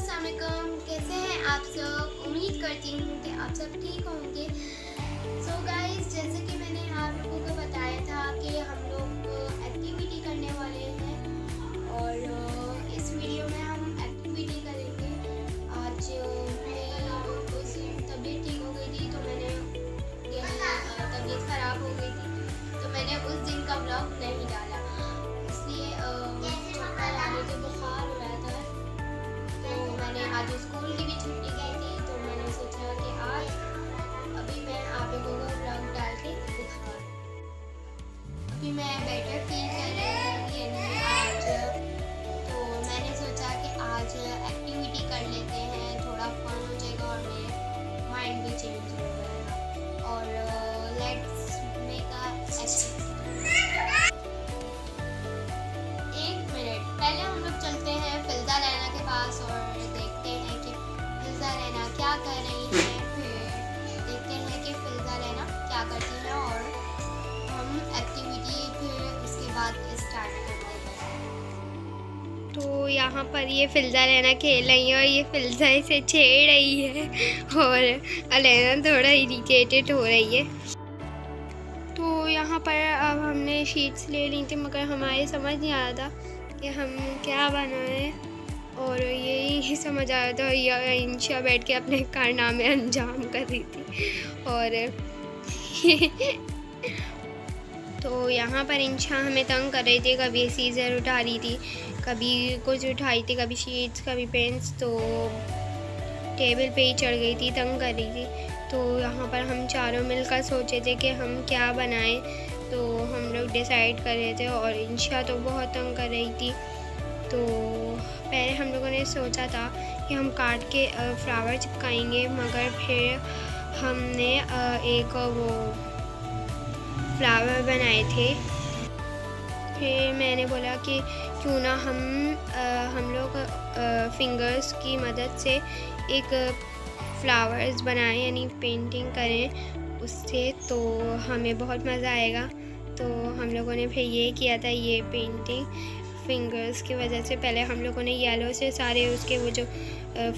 अस्सलाम वालेकुम, कैसे हैं आप सब। उम्मीद करती हूँ कि आप सब ठीक होंगे। सो गाइस, जैसे कि मैंने आप लोगों को बताया था कि हम लोग एक्टिविटी करने वाले हैं और इस वीडियो में हम एक्टिविटी करेंगे। आज मेरी कुछ तबीयत ठीक हो गई थी, तो मैंने तबीयत ख़राब हो गई थी, तो मैंने उस दिन का व्लॉग नहीं डाला। इसलिए मुझे बुखार हो रहा था, तो मैंने आज स्कूल की भी छुट्टी की थी, तो मैंने सोचा कि आज अभी मैं आप लोगों को व्लॉग डाल के दिखाऊं। अभी मैं बेटर फील कर रही हूँ यानी आज, तो मैंने सोचा कि आज एक्टिविटी कर लेते हैं, थोड़ा फन हो जाएगा और मेरा माइंड भी चेंज हो जाएगा। और लेट्स मेक अ एक्टिविटी। एक मिनट पहले हम लोग चलते हैं फिल्जा रैना के पास और देखते हैं कि फिल्जा रैना क्या कर रही है। फिर देखते हैं कि फिल्जा रैना क्या करती है और हम एक्टिविटी फिर उसके बाद स्टार्ट करते हैं। तो यहाँ पर ये फिल्जा रैना खेल रही है और ये फिल्जा इसे छेड़ रही है और अलैना थोड़ा इरिटेटेड हो रही है। तो यहाँ पर अब हमने शीट्स ले ली थी, मगर हमारे समझ नहीं आ रहा था कि हम क्या बनाएं, और यही समझ आ रहा था या इंशा बैठ के अपने कारनामे अंजाम कर रही थी। और तो यहाँ पर इंशा हमें तंग कर रही थी, कभी सीज़र उठा रही थी, कभी कुछ उठाई थी, कभी शीट्स, कभी पेन्स, तो टेबल पे ही चढ़ गई थी, तंग कर रही थी। तो यहाँ पर हम चारों मिलकर सोचे थे कि हम क्या बनाएं, तो हम लोग डिसाइड कर रहे थे और इंशा तो बहुत तंग कर रही थी। तो पहले हम लोगों ने सोचा था कि हम काट के फ्लावर चिपकाएंगे, मगर फिर हमने एक वो फ्लावर बनाए थे। फिर मैंने बोला कि क्यों ना हम लोग फिंगर्स की मदद से एक फ्लावर्स बनाएं, यानी पेंटिंग करें उससे, तो हमें बहुत मज़ा आएगा। तो हम लोगों ने फिर ये किया था, ये पेंटिंग फिंगर्स की वजह से पहले हम लोगों ने येलो से सारे उसके वो जो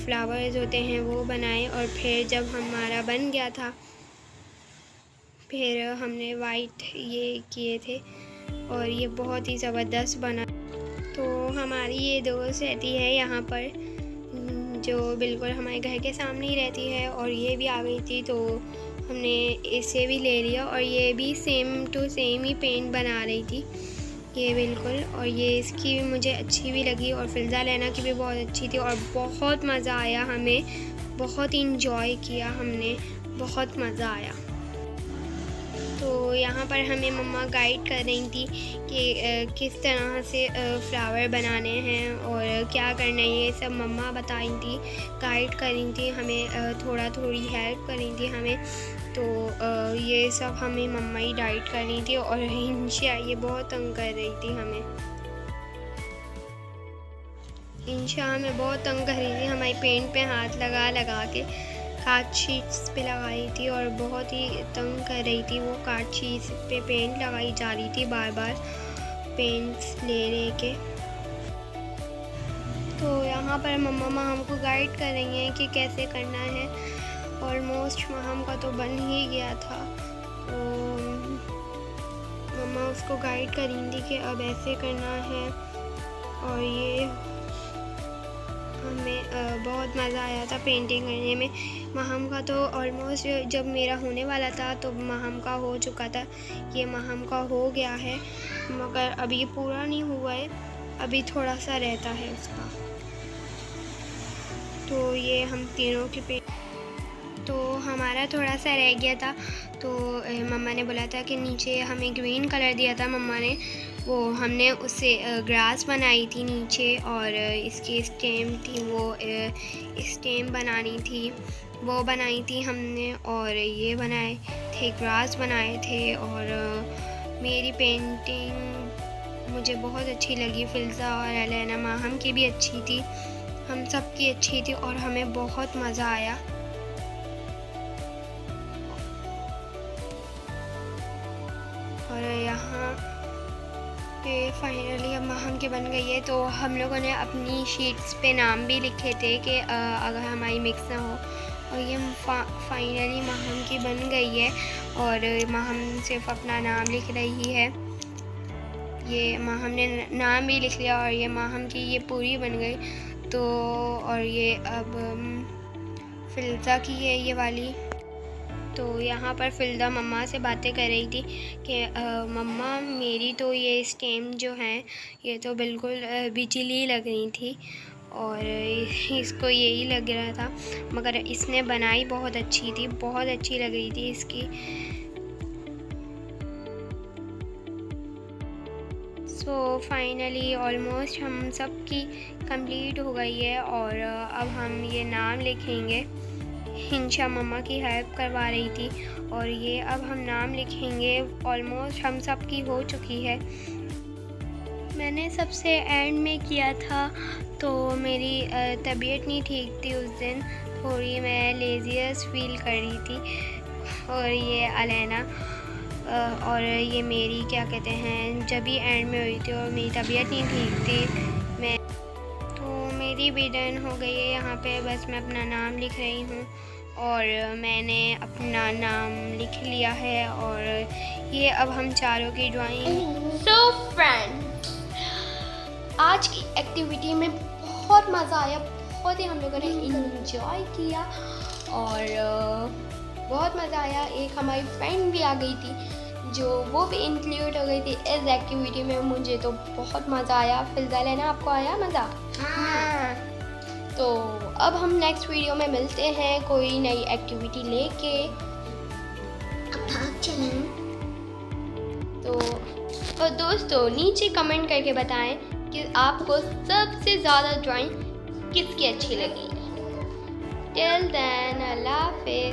फ्लावर्स होते हैं वो बनाए, और फिर जब हमारा बन गया था फिर हमने वाइट ये किए थे और ये बहुत ही ज़बरदस्त बना। तो हमारी ये दोस्त रहती है यहाँ पर, जो बिल्कुल हमारे घर के सामने ही रहती है, और ये भी आ गई थी, तो हमने इसे भी ले लिया, और ये भी सेम टू सेम ही पेंट बना रही थी ये बिल्कुल। और ये इसकी भी मुझे अच्छी भी लगी, और फिल्जा रैना की भी बहुत अच्छी थी, और बहुत मज़ा आया, हमें बहुत इंजॉय किया हमने, बहुत मज़ा आया। तो यहाँ पर हमें मम्मा गाइड कर रही थी कि किस तरह से फ्लावर बनाने हैं और क्या करना है, ये सब मम्मा बताई थी, गाइड कर रही थी हमें, थोड़ा थोड़ी हेल्प कर रही थी हमें। तो ये सब हमें मम्मा ही गाइड कर रही थी, और इंशा ये बहुत तंग कर रही थी हमें। इंशा हमें बहुत तंग कर रही थी, हमारी पेंट पे हाथ लगा लगा के कार्ड शीट्स पे लगाई थी, और बहुत ही तंग कर रही थी। वो कार्ड शीट्स पे पेंट लगाई जा रही थी, बार बार पेंट्स ले के। तो यहाँ पर मम्मा हमको गाइड कर रही हैं कि कैसे करना है। ऑलमोस्ट मम्मा का तो बन ही गया था, तो मम्मा उसको गाइड कर रही थी कि अब ऐसे करना है। और ये हमें बहुत मज़ा आया था पेंटिंग करने में। महम का तो ऑलमोस्ट जब मेरा होने वाला था तो महम का हो चुका था, ये महम का हो गया है, मगर अभी पूरा नहीं हुआ है, अभी थोड़ा सा रहता है उसका। तो ये हम तीनों की तो हमारा थोड़ा सा रह गया था, तो मम्मा ने बोला था कि नीचे हमें ग्रीन कलर दिया था मम्मा ने, वो हमने उससे ग्रास बनाई थी नीचे, और इसकी स्टेम थी, वो स्टेम बनानी थी, वो बनाई थी हमने, और ये बनाए थे, ग्रास बनाए थे। और मेरी पेंटिंग मुझे बहुत अच्छी लगी, फिल्जा और अलैना माहम की भी अच्छी थी, हम सब की अच्छी थी, और हमें बहुत मज़ा आया। और यहाँ ये फाइनली अब माहम की बन गई है। तो हम लोगों ने अपनी शीट्स पे नाम भी लिखे थे कि अगर हमारी मिक्स ना हो। और ये फाइनली माहम की बन गई है और माहम सिर्फ अपना नाम लिख रही है। ये माहम ने नाम भी लिख लिया और ये माहम की ये पूरी बन गई। तो और ये अब फिल्जा की है ये वाली। तो यहाँ पर फिल्दा मम्मा से बातें कर रही थी कि मम्मा मेरी तो ये स्टेम जो हैं ये तो बिल्कुल बिजली लग रही थी और इसको यही लग रहा था, मगर इसने बनाई बहुत अच्छी थी, बहुत अच्छी लग रही थी इसकी। सो फाइनली ऑलमोस्ट हम सब की कंप्लीट हो गई है और अब हम ये नाम लिखेंगे। हिंशा मम्मा की हेल्प करवा रही थी और ये अब हम नाम लिखेंगे। ऑलमोस्ट हम सब की हो चुकी है। मैंने सबसे एंड में किया था तो मेरी तबीयत नहीं ठीक थी उस दिन, थोड़ी मैं लेज़ीनेस फील कर रही थी। और ये अलैना और ये मेरी क्या कहते हैं जब भी एंड में हुई थी और मेरी तबीयत नहीं ठीक थी। मेरी भी डन हो गई है। यहाँ पे बस मैं अपना नाम लिख रही हूँ और मैंने अपना नाम लिख लिया है और ये अब हम चारों की ड्राइंग। सो फ्रेंड्स, आज की एक्टिविटी में बहुत मज़ा आया, बहुत ही हम लोगों ने इंजॉय किया और बहुत मज़ा आया। एक हमारी फ्रेंड भी आ गई थी जो वो भी इंक्लूड हो गई थी इस एक्टिविटी में। मुझे तो बहुत मज़ा आया। फिल्जा लेना आपको आया मज़ा? हाँ। तो अब हम नेक्स्ट वीडियो में मिलते हैं कोई नई एक्टिविटी लेके। तो दोस्तों नीचे कमेंट करके बताएं कि आपको सबसे ज़्यादा ड्राइंग किसकी अच्छी लगी। टिल देन अल्लाह हाफिज़।